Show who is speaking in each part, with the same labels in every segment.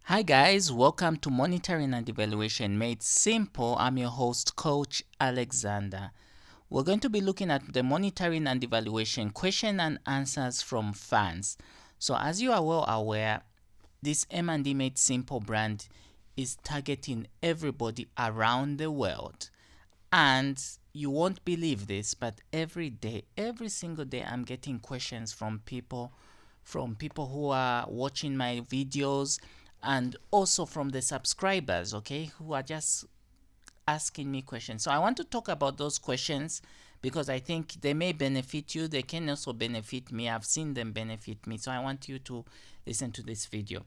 Speaker 1: Hi guys, welcome to Monitoring and Evaluation Made Simple. I'm your host, Coach Alexander. We're going to be looking at the monitoring and evaluation question and answers from fans. So as you are well aware, this M&D Made Simple brand is targeting everybody around the world. And you won't believe this, but every day, every single day, I'm getting questions from people who are watching my videos and also from the subscribers, okay, who are just asking me questions. So I want to talk about those questions because I think they may benefit you. They can also benefit me. I've seen them benefit me. So I want you to listen to this video.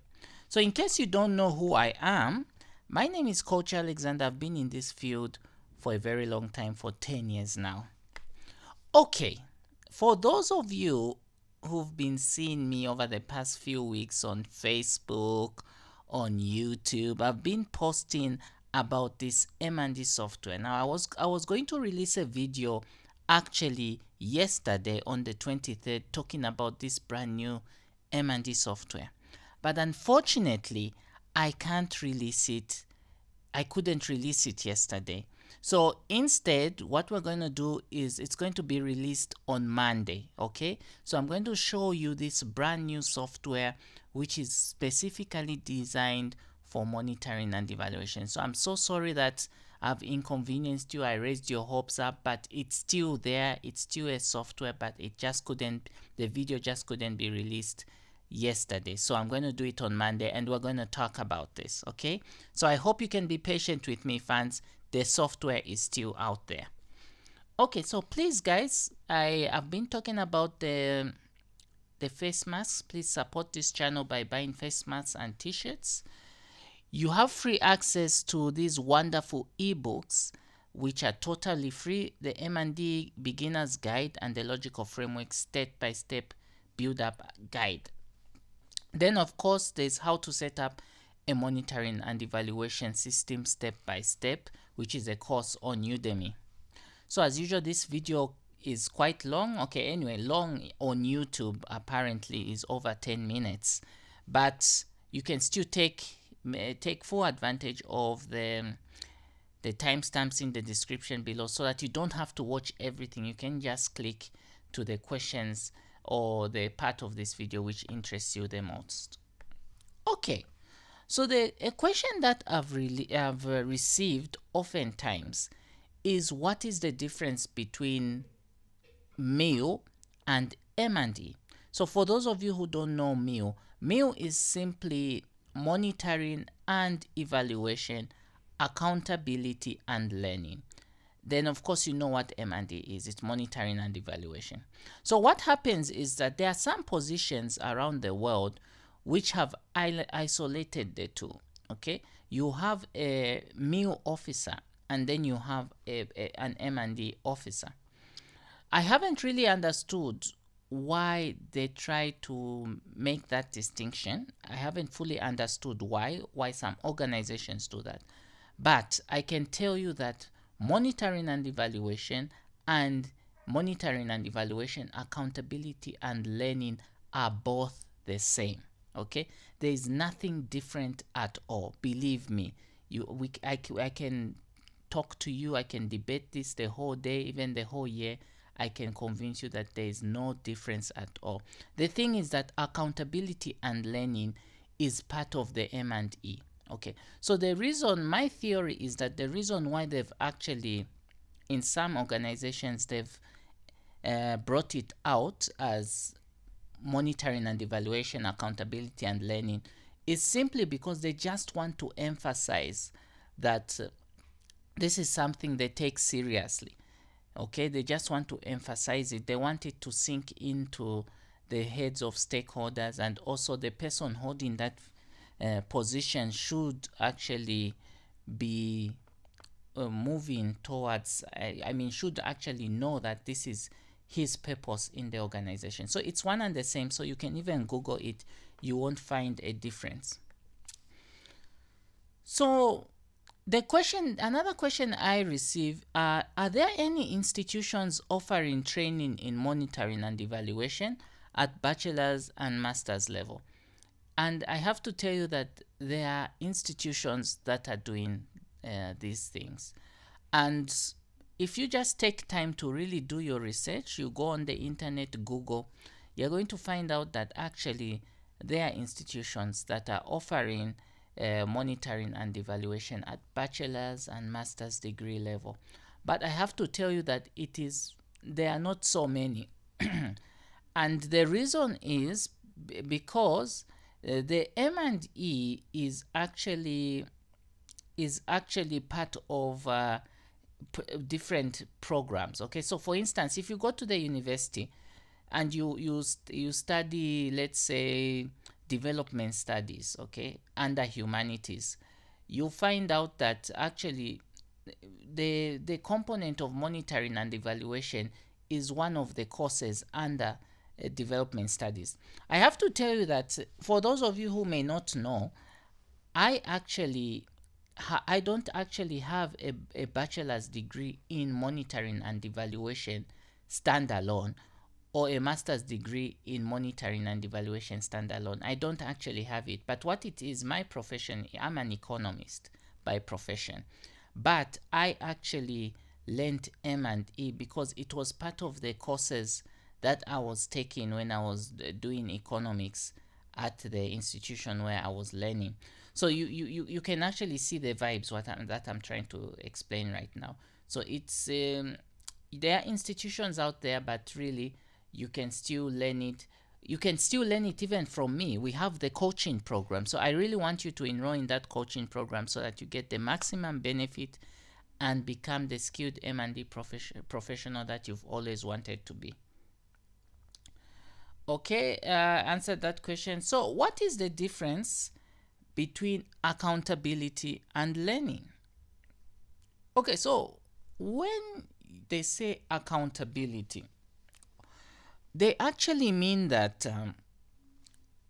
Speaker 1: So in case you don't know who I am, my name is Coach Alexander. I've been in this field for a very long time, for 10 years now. Okay, for those of you who've been seeing me over the past few weeks on Facebook, on YouTube, I've been posting about this M&D software. Now I was going to release a video actually yesterday on the 23rd talking about this brand new M&D software. But unfortunately, I can't release it. I couldn't release it yesterday. So instead, what we're going to do is it's going to be released on Monday, okay? So I'm going to show you this brand new software which is specifically designed for monitoring and evaluation. So I'm so sorry that I've inconvenienced you. I raised your hopes up, but it's still there. It's still a software, but the video just couldn't be released yesterday. So I'm going to do it on Monday and we're going to talk about this, okay? So I hope you can be patient with me, fans. The software is still out there. Okay, so please guys, I have been talking about the face masks. Please support this channel by buying face masks and t-shirts. You have free access to these wonderful ebooks which are totally free: the M&D Beginner's Guide and the Logical Framework Step-by-Step Build-Up Guide. Then of course there's how to set up a monitoring and evaluation system step by step, which is a course on Udemy. So as usual, this video is quite long. Okay, anyway, long on YouTube apparently is over 10 minutes, but you can still take full advantage of the timestamps in the description below so that you don't have to watch everything. You can just click to the questions or the part of this video which interests you the most. Okay, so a question that I've received oftentimes is, what is the difference between MEO and M&E? So for those of you who don't know MEO is simply monitoring and evaluation, accountability and learning. Then of course you know what M&E is. It's monitoring and evaluation. So what happens is that there are some positions around the world which have isolated the two. Okay, you have a MEO officer and then you have an M&E officer. I haven't really understood why they try to make that distinction. I haven't fully understood why some organizations do that. But I can tell you that monitoring and evaluation accountability and learning are both the same. Okay, there is nothing different at all. Believe me, I can talk to you, I can debate this the whole day, even the whole year. I can convince you that there is no difference at all. The thing is that accountability and learning is part of the M&E. Okay, so my theory is that the reason why they've actually, in some organizations, they've brought it out as monitoring and evaluation, accountability and learning, is simply because they just want to emphasize that this is something they take seriously. Okay, they just want to emphasize it. They want it to sink into the heads of stakeholders, and also the person holding that position should actually be moving towards, should actually know that this is his purpose in the organization. So it's one and the same. So you can even Google it, you won't find a difference. So another question I receive are there any institutions offering training in monitoring and evaluation at bachelor's and master's level? And I have to tell you that there are institutions that are doing these things. And if you just take time to really do your research, you go on the internet, Google, you're going to find out that actually there are institutions that are offering monitoring and evaluation at bachelor's and master's degree level. But I have to tell you that there are not so many. And the reason is because the M&E is actually part of different programs. Okay, so for instance, if you go to the university and you study, let's say, development studies, okay, under humanities, you find out that actually the component of monitoring and evaluation is one of the courses under development studies. I have to tell you that for those of you who may not know, I don't actually have a bachelor's degree in monitoring and evaluation standalone, or a master's degree in monitoring and evaluation standalone. I don't actually have it. But what it is, my profession, I'm an economist by profession. But I actually learned M&E because it was part of the courses that I was taking when I was doing economics at the institution where I was learning. So you can actually see the vibes that I'm trying to explain right now. So it's there are institutions out there, but really you can still learn it. You can still learn it even from me. We have the coaching program. So I really want you to enroll in that coaching program so that you get the maximum benefit and become the skilled M&D professional that you've always wanted to be. Okay, answered that question. So what is the difference between accountability and learning? Okay, so when they say accountability, they actually mean that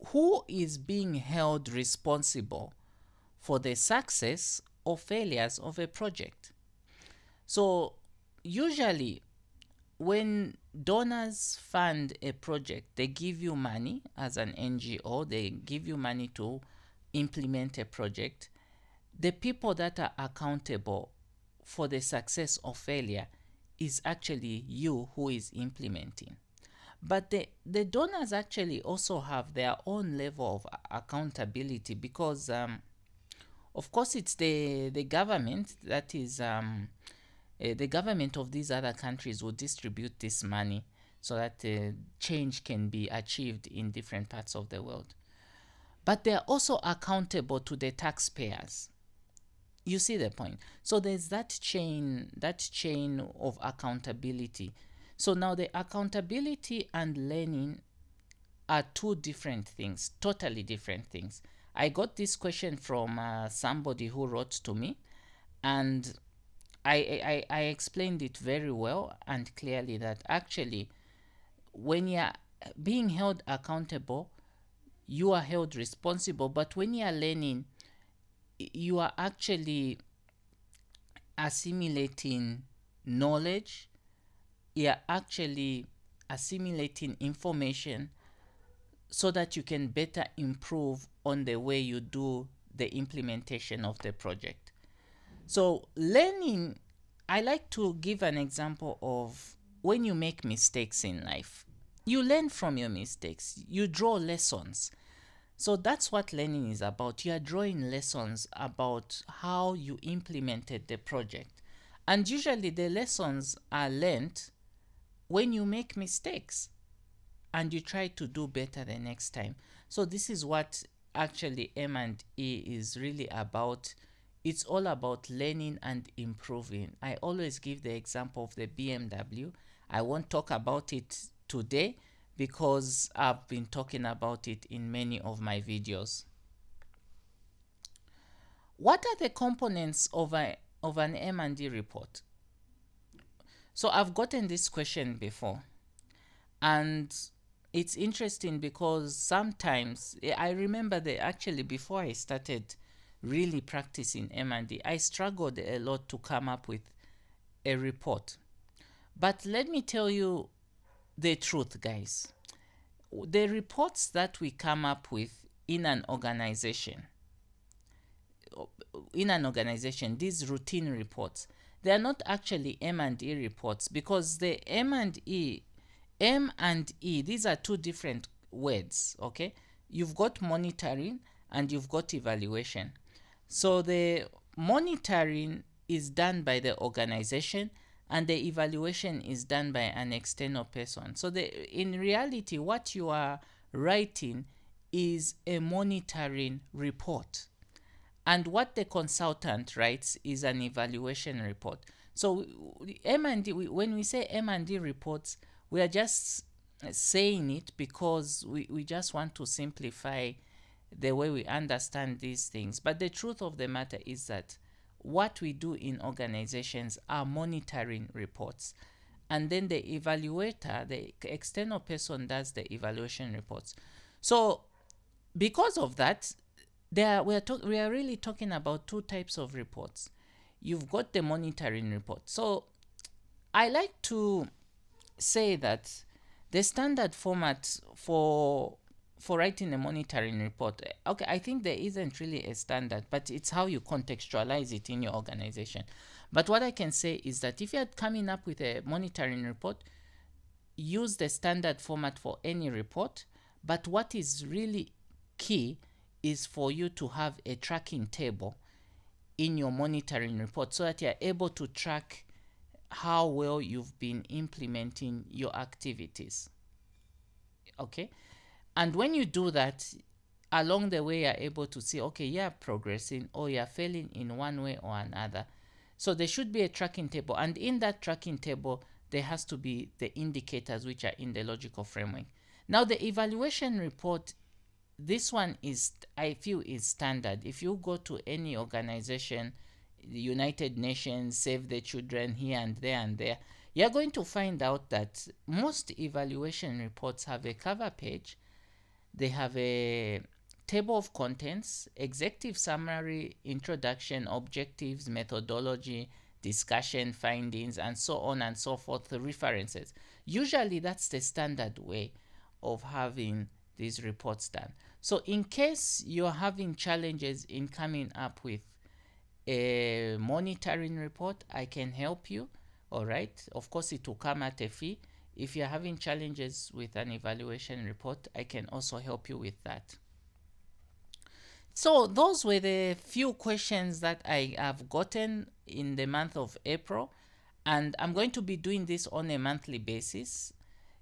Speaker 1: who is being held responsible for the success or failures of a project. So usually when donors fund a project, they give you money as an NGO, they give you money to implement a project. The people that are accountable for the success or failure is actually you who is implementing. But the donors actually also have their own level of accountability because, of course, it's the government that is, the government of these other countries will distribute this money so that change can be achieved in different parts of the world. But they are also accountable to the taxpayers. You see the point? So there's that chain of accountability. So now the accountability and learning are two different things, totally different things. I got this question from somebody who wrote to me, and I explained it very well and clearly that actually when you're being held accountable, you are held responsible, but when you are learning, you are actually assimilating knowledge, you are actually assimilating information so that you can better improve on the way you do the implementation of the project. So learning, I like to give an example of when you make mistakes in life. You learn from your mistakes, you draw lessons. So that's what learning is about. You are drawing lessons about how you implemented the project. And usually the lessons are learned when you make mistakes and you try to do better the next time. So this is what actually M&E is really about. It's all about learning and improving. I always give the example of the BMW. I won't talk about it today because I've been talking about it in many of my videos. What are the components of an M&D report? So I've gotten this question before, and it's interesting because sometimes I remember that actually before I started really practicing M&D, I struggled a lot to come up with a report. But let me tell you the truth, guys. The reports that we come up with in an organization, these routine reports, they are not actually M&E reports, because the M&E, these are two different words, okay? You've got monitoring and you've got evaluation. So the monitoring is done by the organization and the evaluation is done by an external person. So in reality, what you are writing is a monitoring report. And what the consultant writes is an evaluation report. So M&D, when we say M&D reports, we are just saying it because we just want to simplify the way we understand these things. But the truth of the matter is that what we do in organizations are monitoring reports. And then the evaluator, the external person, does the evaluation reports. So because of that, we are really talking about two types of reports. You've got the monitoring report. So I like to say that the standard format for writing a monitoring report, okay, I think there isn't really a standard, but it's how you contextualize it in your organization. But what I can say is that if you're coming up with a monitoring report, use the standard format for any report. But what is really key is for you to have a tracking table in your monitoring report so that you're able to track how well you've been implementing your activities. Okay? And when you do that, along the way, you're able to see, okay, you're progressing or you're failing in one way or another. So there should be a tracking table. And in that tracking table, there has to be the indicators which are in the logical framework. Now, the evaluation report, this one is, I feel, is standard. If you go to any organization, the United Nations, Save the Children, here and there, you're going to find out that most evaluation reports have a cover page, they have a table of contents, executive summary, introduction, objectives, methodology, discussion, findings, and so on and so forth, the references. Usually that's the standard way of having these reports done. So in case you're having challenges in coming up with a monitoring report, I can help you. All right. Of course, it will come at a fee. If you're having challenges with an evaluation report, I can also help you with that. So those were the few questions that I have gotten in the month of April, and I'm going to be doing this on a monthly basis.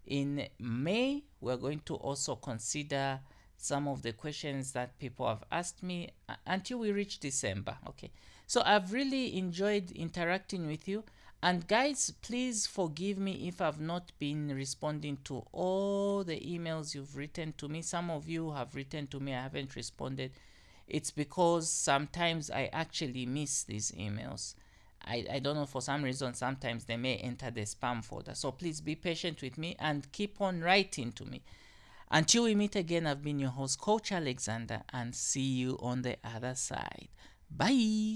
Speaker 1: In May, we're going to also consider some of the questions that people have asked me until we reach December. Okay, so I've really enjoyed interacting with you. And guys, please forgive me if I've not been responding to all the emails you've written to me. Some of you have written to me, I haven't responded. It's because sometimes I actually miss these emails. I don't know, for some reason, sometimes they may enter the spam folder. So please be patient with me and keep on writing to me. Until we meet again, I've been your host, Coach Alexander, and see you on the other side. Bye.